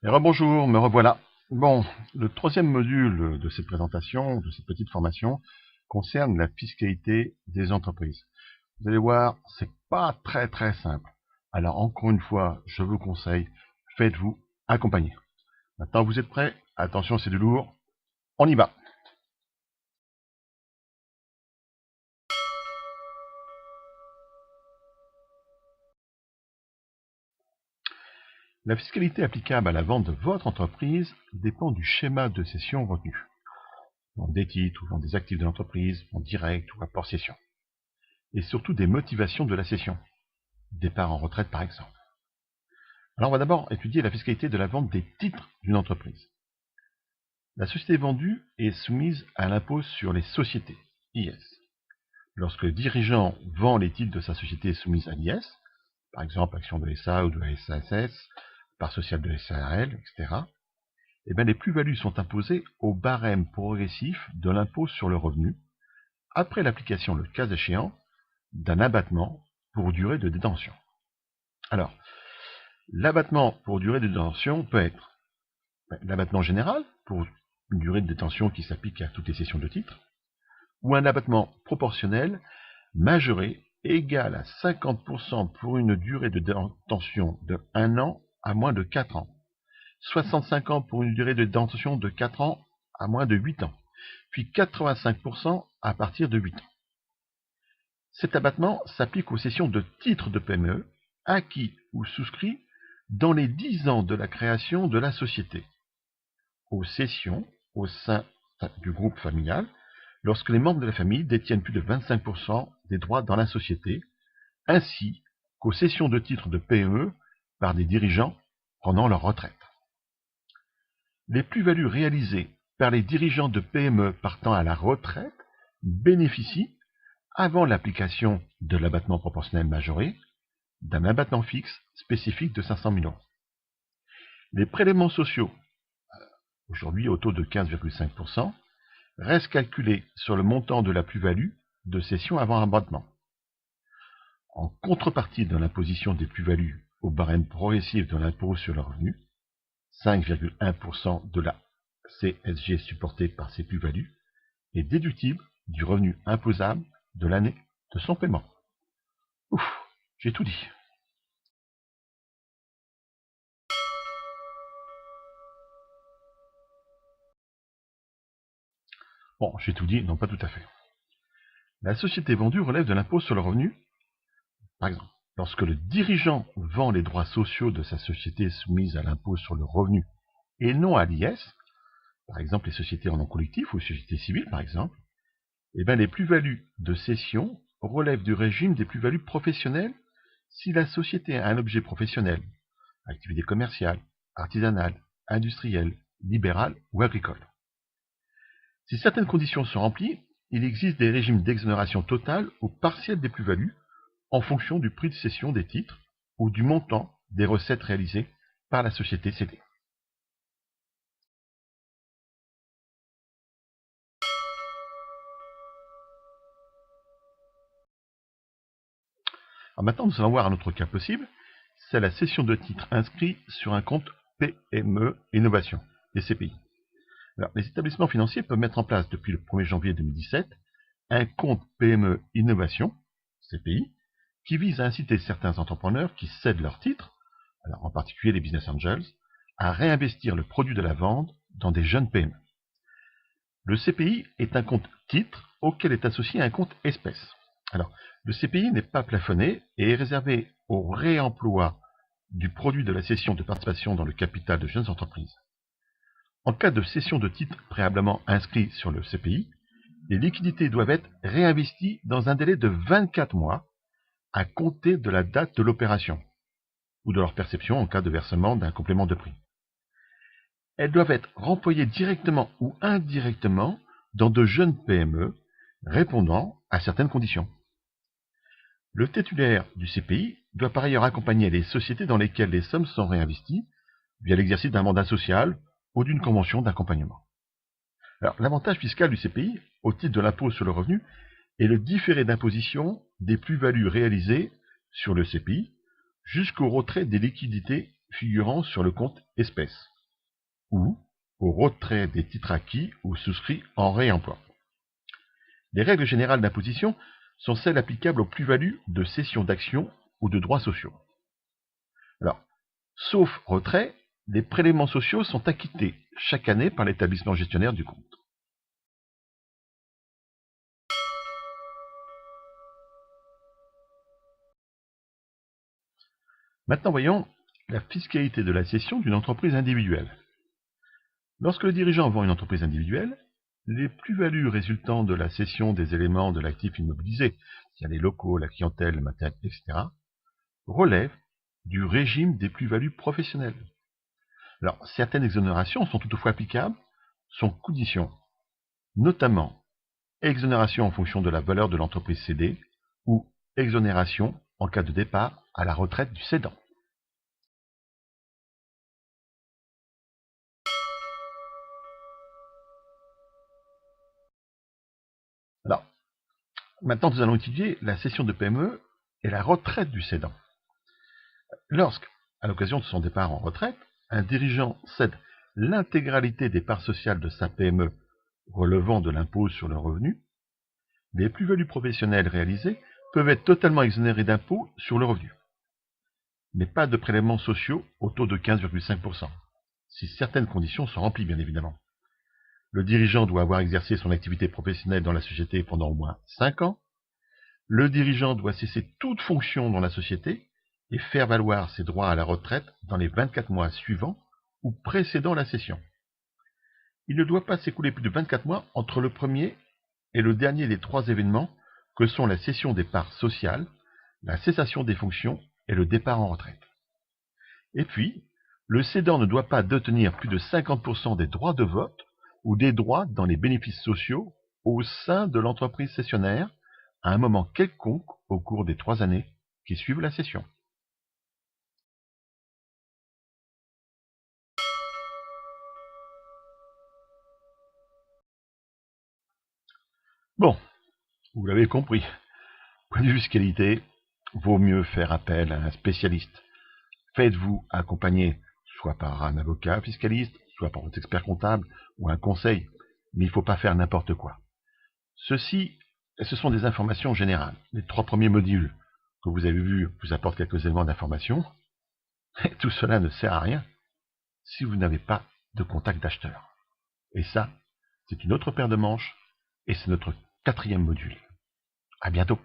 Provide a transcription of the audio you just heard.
Et rebonjour, me revoilà. Bon, le troisième module de cette présentation, de cette petite formation, concerne la fiscalité des entreprises. Vous allez voir, c'est pas très simple. Alors encore une fois, je vous conseille, faites-vous accompagner. Maintenant vous êtes prêts? Attention, c'est du lourd. On y va. La fiscalité applicable à la vente de votre entreprise dépend du schéma de cession retenu. Vente des titres ou vente des actifs de l'entreprise, vente directe ou apport cession. Et surtout des motivations de la cession. Départ en retraite par exemple. Alors on va d'abord étudier la fiscalité de la vente des titres d'une entreprise. La société vendue est soumise à l'impôt sur les sociétés, IS. Lorsque le dirigeant vend les titres de sa société soumise à l'IS, par exemple action de SA ou de la SAS, part sociale de la SARL, etc., eh bien, les plus-values sont imposées au barème progressif de l'impôt sur le revenu, après l'application, le cas échéant, d'un abattement pour durée de détention. Alors, l'abattement pour durée de détention peut être l'abattement général, pour une durée de détention qui s'applique à toutes les cessions de titres, ou un abattement proportionnel majoré égal à 50% pour une durée de détention de 1 an à moins de 4 ans, 65 ans pour une durée de détention de 4 ans à moins de 8 ans, puis 85% à partir de 8 ans. Cet abattement s'applique aux cessions de titres de PME acquis ou souscrits dans les 10 ans de la création de la société, aux cessions au sein du groupe familial lorsque les membres de la famille détiennent plus de 25% des droits dans la société, ainsi qu'aux cessions de titres de PME par des dirigeants prenant leur retraite. Les plus-values réalisées par les dirigeants de PME partant à la retraite bénéficient, avant l'application de l'abattement proportionnel majoré, d'un abattement fixe spécifique de 500 000 €. Les prélèvements sociaux, aujourd'hui au taux de 15,5%, restent calculés sur le montant de la plus-value de cession avant abattement. En contrepartie de l'imposition des plus-values au barème progressif de l'impôt sur le revenu, 5,1% de la CSG supportée par ces plus-values est déductible du revenu imposable de l'année de son paiement. Ouf, j'ai tout dit. Bon, j'ai tout dit, non pas tout à fait. La société vendue relève de l'impôt sur le revenu, par exemple, lorsque le dirigeant vend les droits sociaux de sa société soumise à l'impôt sur le revenu et non à l'IS, par exemple les sociétés en nom collectif ou les sociétés civiles par exemple, eh bien les plus-values de cession relèvent du régime des plus-values professionnelles si la société a un objet professionnel, activité commerciale, artisanale, industrielle, libérale ou agricole. Si certaines conditions sont remplies, il existe des régimes d'exonération totale ou partielle des plus-values en fonction du prix de cession des titres ou du montant des recettes réalisées par la société cédée. Alors maintenant, nous allons voir un autre cas possible, c'est la cession de titres inscrits sur un compte PME Innovation, des CPI. Alors, les établissements financiers peuvent mettre en place depuis le 1er janvier 2017 un compte PME Innovation, CPI, qui vise à inciter certains entrepreneurs qui cèdent leurs titres, alors en particulier les business angels, à réinvestir le produit de la vente dans des jeunes PME. Le CPI est un compte titre auquel est associé un compte espèce. Alors, le CPI n'est pas plafonné et est réservé au réemploi du produit de la cession de participation dans le capital de jeunes entreprises. En cas de cession de titres préalablement inscrits sur le CPI, les liquidités doivent être réinvesties dans un délai de 24 mois à compter de la date de l'opération ou de leur perception en cas de versement d'un complément de prix. Elles doivent être remployées directement ou indirectement dans de jeunes PME répondant à certaines conditions. Le titulaire du CPI doit par ailleurs accompagner les sociétés dans lesquelles les sommes sont réinvesties via l'exercice d'un mandat social ou d'une convention d'accompagnement. Alors, l'avantage fiscal du CPI, au titre de l'impôt sur le revenu, est le différé d'imposition des plus-values réalisées sur le CPI jusqu'au retrait des liquidités figurant sur le compte espèces ou au retrait des titres acquis ou souscrits en réemploi. Les règles générales d'imposition sont celles applicables aux plus-values de cession d'actions ou de droits sociaux. Alors, sauf retrait, les prélèvements sociaux sont acquittés chaque année par l'établissement gestionnaire du compte. Maintenant, voyons la fiscalité de la cession d'une entreprise individuelle. Lorsque le dirigeant vend une entreprise individuelle, les plus-values résultant de la cession des éléments de l'actif immobilisé, c'est-à-dire les locaux, la clientèle, le matériel, etc., relèvent du régime des plus-values professionnelles. Alors, certaines exonérations sont toutefois applicables, sans condition, notamment exonération en fonction de la valeur de l'entreprise cédée ou exonération en cas de départ à la retraite du cédant. Alors, maintenant nous allons étudier la cession de PME et la retraite du cédant. Lorsque, à l'occasion de son départ en retraite, un dirigeant cède l'intégralité des parts sociales de sa PME relevant de l'impôt sur le revenu, les plus-values professionnelles réalisées peuvent être totalement exonérées d'impôt sur le revenu, mais pas de prélèvements sociaux au taux de 15,5%, si certaines conditions sont remplies bien évidemment. Le dirigeant doit avoir exercé son activité professionnelle dans la société pendant au moins 5 ans. Le dirigeant doit cesser toute fonction dans la société et faire valoir ses droits à la retraite dans les 24 mois suivants ou précédant la cession. Il ne doit pas s'écouler plus de 24 mois entre le premier et le dernier des 3 événements que sont la cession des parts sociales, la cessation des fonctions et le départ en retraite. Et puis, le cédant ne doit pas détenir plus de 50% des droits de vote ou des droits dans les bénéfices sociaux au sein de l'entreprise cessionnaire à un moment quelconque au cours des 3 années qui suivent la cession. Bon, vous l'avez compris, point de vue fiscalité, vaut mieux faire appel à un spécialiste. Faites-vous accompagner soit par un avocat fiscaliste, soit par votre expert comptable ou un conseil, mais il ne faut pas faire n'importe quoi. Ce sont des informations générales. Les 3 premiers modules que vous avez vus vous apportent quelques éléments d'information. Tout cela ne sert à rien si vous n'avez pas de contact d'acheteur. Et ça, c'est une autre paire de manches, et c'est notre 4e module. À bientôt.